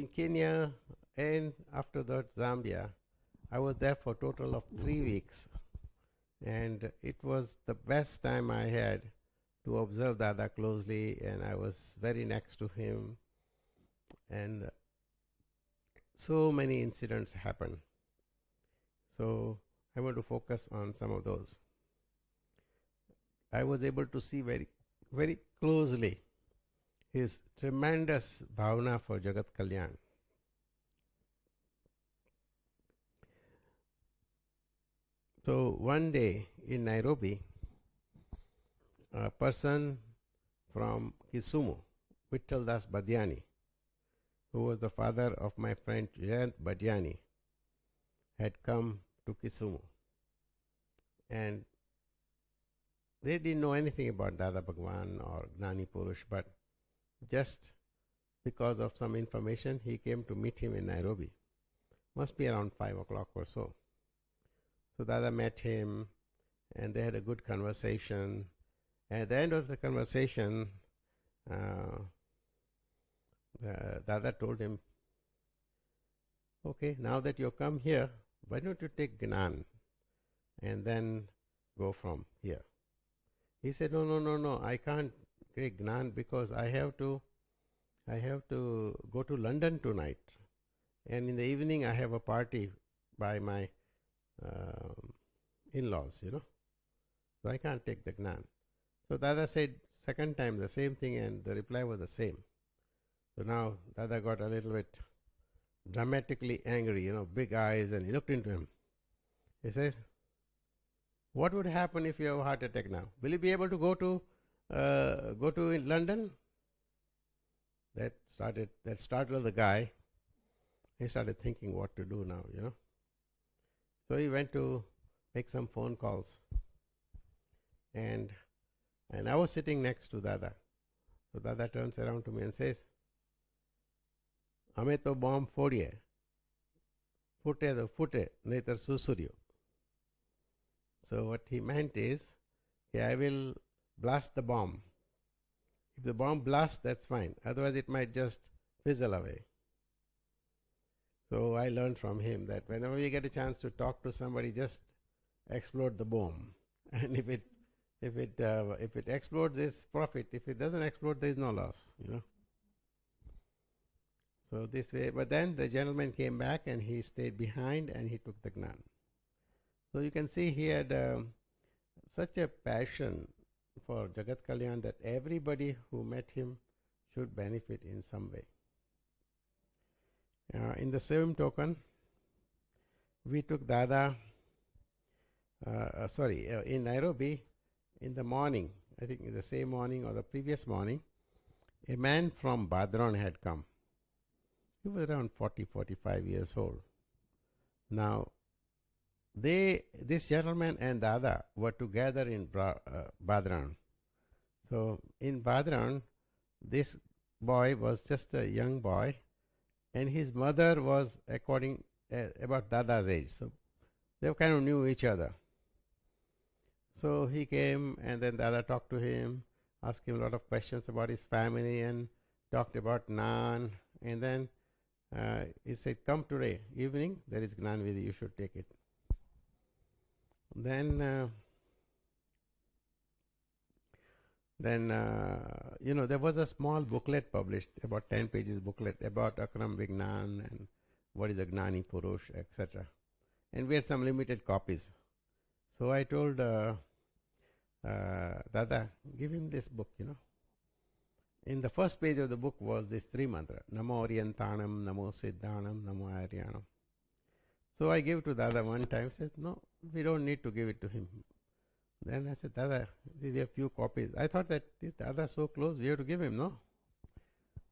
in Kenya and after that Zambia, I was there for a total of 3 weeks. And it was the best time I had to observe Dada closely, and I was very next to him. And so many incidents happened. So I want to focus on some of those. I was able to see very, very closely his tremendous bhavana for Jagat Kalyan. So one day in Nairobi, a person from Kisumu, Vittal Das Badiani, who was the father of my friend Jayant Badiani, had come to Kisumu. And they didn't know anything about Dada Bhagwan or Gnani Purush, but just because of some information, he came to meet him in Nairobi. Must be around 5 o'clock or so. So Dada met him, and they had a good conversation. At the end of the conversation, Dada told him, okay, now that you come here, why don't you take Gnan and then go from here? He said, no, I can't take Gnan because I have to go to London tonight. And in the evening I have a party by my in-laws, So I can't take the Gnan. So Dada said second time the same thing, and the reply was the same. So now Dada got a little bit dramatically angry, big eyes, and he looked into him. He says, what would happen if you have a heart attack now? Will you be able to go to London? That startled the guy. He started thinking what to do now, So he went to make some phone calls. And I was sitting next to Dada. So Dada turns around to me and says, "Ame to bomb fodiye. Fute to fute, naitar susuryo." So what he meant is, I will blast the bomb. If the bomb blasts, that's fine. Otherwise it might just fizzle away. So I learned from him that whenever you get a chance to talk to somebody, just explode the bomb. And if it explodes, it's profit. If it doesn't explode, there is no loss. So this way, but then the gentleman came back and he stayed behind and he took the Gnan. So you can see he had such a passion for Jagat Kalyan that everybody who met him should benefit in some way. In the same token, we took Dada, in Nairobi, in the morning, I think in the same morning or the previous morning, a man from Badron had come. He was around 40, 45 years old. Now, this gentleman and Dada were together in Badran. So in Badran, this boy was just a young boy, and his mother was about Dada's age. So they kind of knew each other. So he came, and then Dada talked to him, asked him a lot of questions about his family, and talked about Gnan. And then he said, "Come today evening, there is Gnan Vidhi, you should take it." Then there was a small booklet published, about 10 pages booklet about Akram Vignan and what is a Gnani Purush, etc. And we had some limited copies. So I told Dada, give him this book, In the first page of the book was this 3 mantra, Namo Orientanam, Namo Siddhanam, Namo Aryanam. So I gave to Dada one time. He says, no, we don't need to give it to him. Then I said, Dada, we have few copies. I thought that if Dada is so close, we have to give him, no?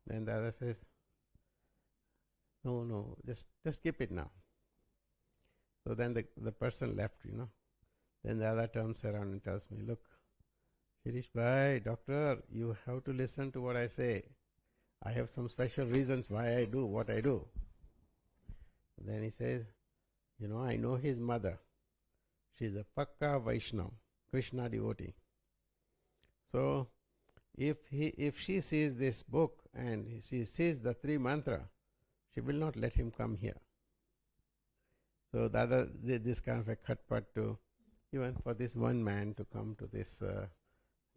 Then Dada says, no, just keep it now. So then the person left, Then Dada turns around and tells me, look, Shirish Bhai, doctor, you have to listen to what I say. I have some special reasons why I do what I do. Then he says, I know his mother. She is a Pakka Vaishnav, Krishna devotee. So, if she sees this book and she sees the 3 mantra, she will not let him come here. So Dada did this kind of a khatpat to even for this one man to come to this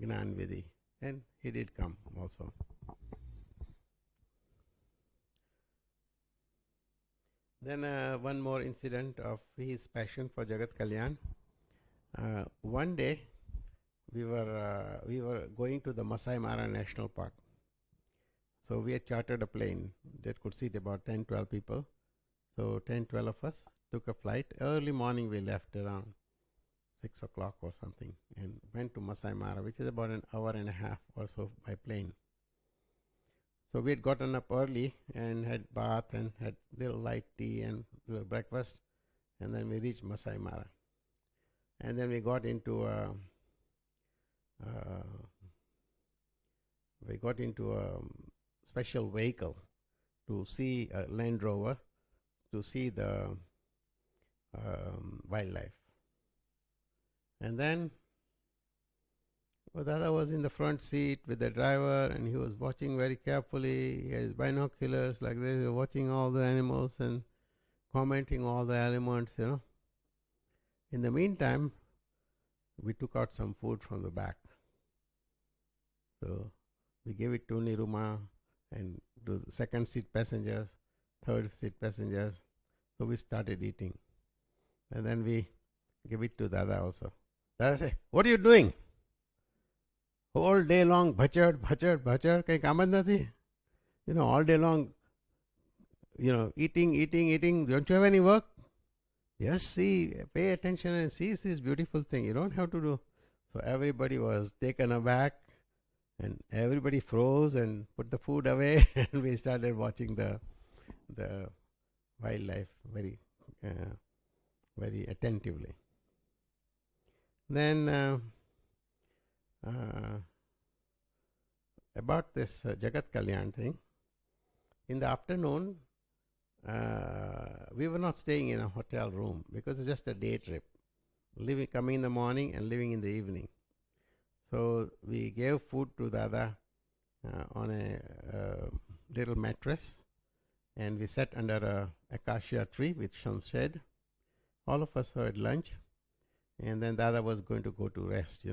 Gnan Vidhi, and he did come also. Then one more incident of his passion for Jagat Kalyan. One day we were going to the Masai Mara National Park. So we had chartered a plane that could seat about 10-12 people. So 10-12 of us took a flight. Early morning we left around 6 o'clock or something and went to Masai Mara, which is about an hour and a half or so by plane. So we had gotten up early and had bath and had little light tea and breakfast, and then we reached Masai Mara. And then we got into a special vehicle to see a Land Rover, to see the wildlife. And then Dada was in the front seat with the driver, and he was watching very carefully. He had his binoculars like this, watching all the animals and commenting all the elements, In the meantime, we took out some food from the back. So we gave it to Niruma and to the second seat passengers, third seat passengers. So we started eating. And then we gave it to Dada also. Dada said, "What are you doing? All day long, bhachad, kahin kaam જ નથી. All day long, eating. Don't you have any work? Yes, see, pay attention and see this beautiful thing. You don't have to do." So everybody was taken aback and everybody froze and put the food away and we started watching the wildlife very attentively. Then about this Jagat Kalyan thing, in the afternoon, we were not staying in a hotel room because it's just a day trip, coming in the morning and leaving in the evening. So we gave food to Dada on a little mattress, and we sat under a acacia tree with some shade. All of us had lunch, and then Dada was going to go to rest,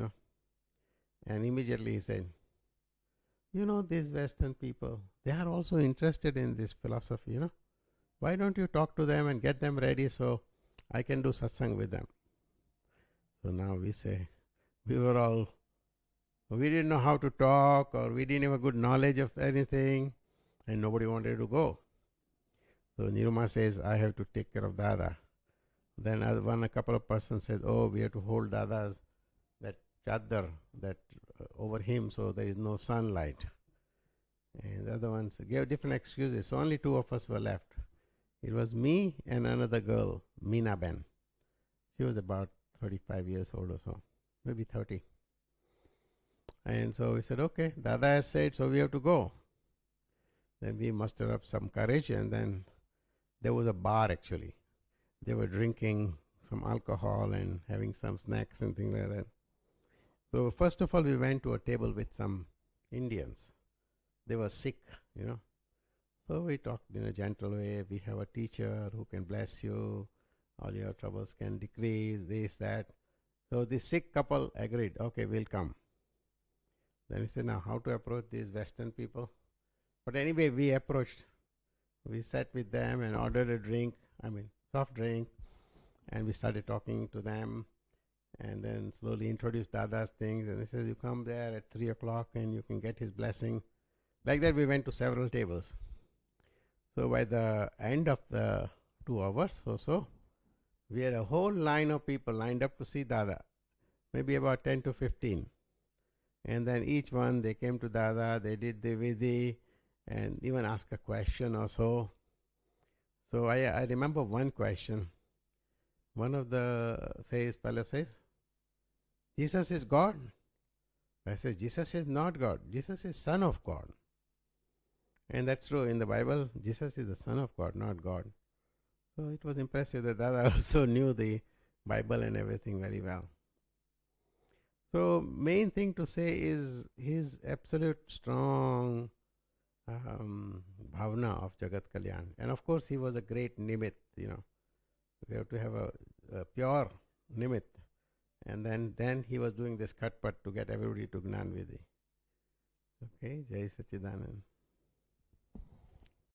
And immediately he said, these Western people, they are also interested in this philosophy, Why don't you talk to them and get them ready so I can do satsang with them? So now we say, we didn't know how to talk, or we didn't have a good knowledge of anything, and nobody wanted to go. So Niruma says, I have to take care of Dada. Then a couple of persons said, we have to hold Dada's that chadar over him so there is no sunlight. And the other ones gave different excuses. So only two of us were left. It was me and another girl, Meena Ben. She was about 35 years old or so, maybe 30. And so we said, okay, Dada has said, so we have to go. Then we mustered up some courage, and then there was a bar actually. They were drinking some alcohol and having some snacks and things like that. So first of all, we went to a table with some Indians. They were sick, So we talked in a gentle way. We have a teacher who can bless you. All your troubles can decrease, this, that. So the sick couple agreed, okay, we'll come. Then we said, now how to approach these Western people? But anyway, we approached. We sat with them and ordered a drink, soft drink, and we started talking to them, and then slowly introduced Dada's things, and he says, you come there at 3 o'clock and you can get his blessing. Like that we went to several tables. So by the end of the 2 hours or so, we had a whole line of people lined up to see Dada, maybe about 10 to 15. And then each one, they came to Dada, they did the vidhi, and even asked a question or so. So I remember one question. One of the fellow says, Jesus is God. I said, Jesus is not God. Jesus is Son of God. And that's true. In the Bible, Jesus is the Son of God, not God. So it was impressive that Dada also knew the Bible and everything very well. So main thing to say is his absolute strong bhavna of Jagat Kalyan. And of course, he was a great nimit, We have to have a pure nimit. And then he was doing this khatpat to get everybody to Gnan Vidhi. Okay, Jai Sachidanand.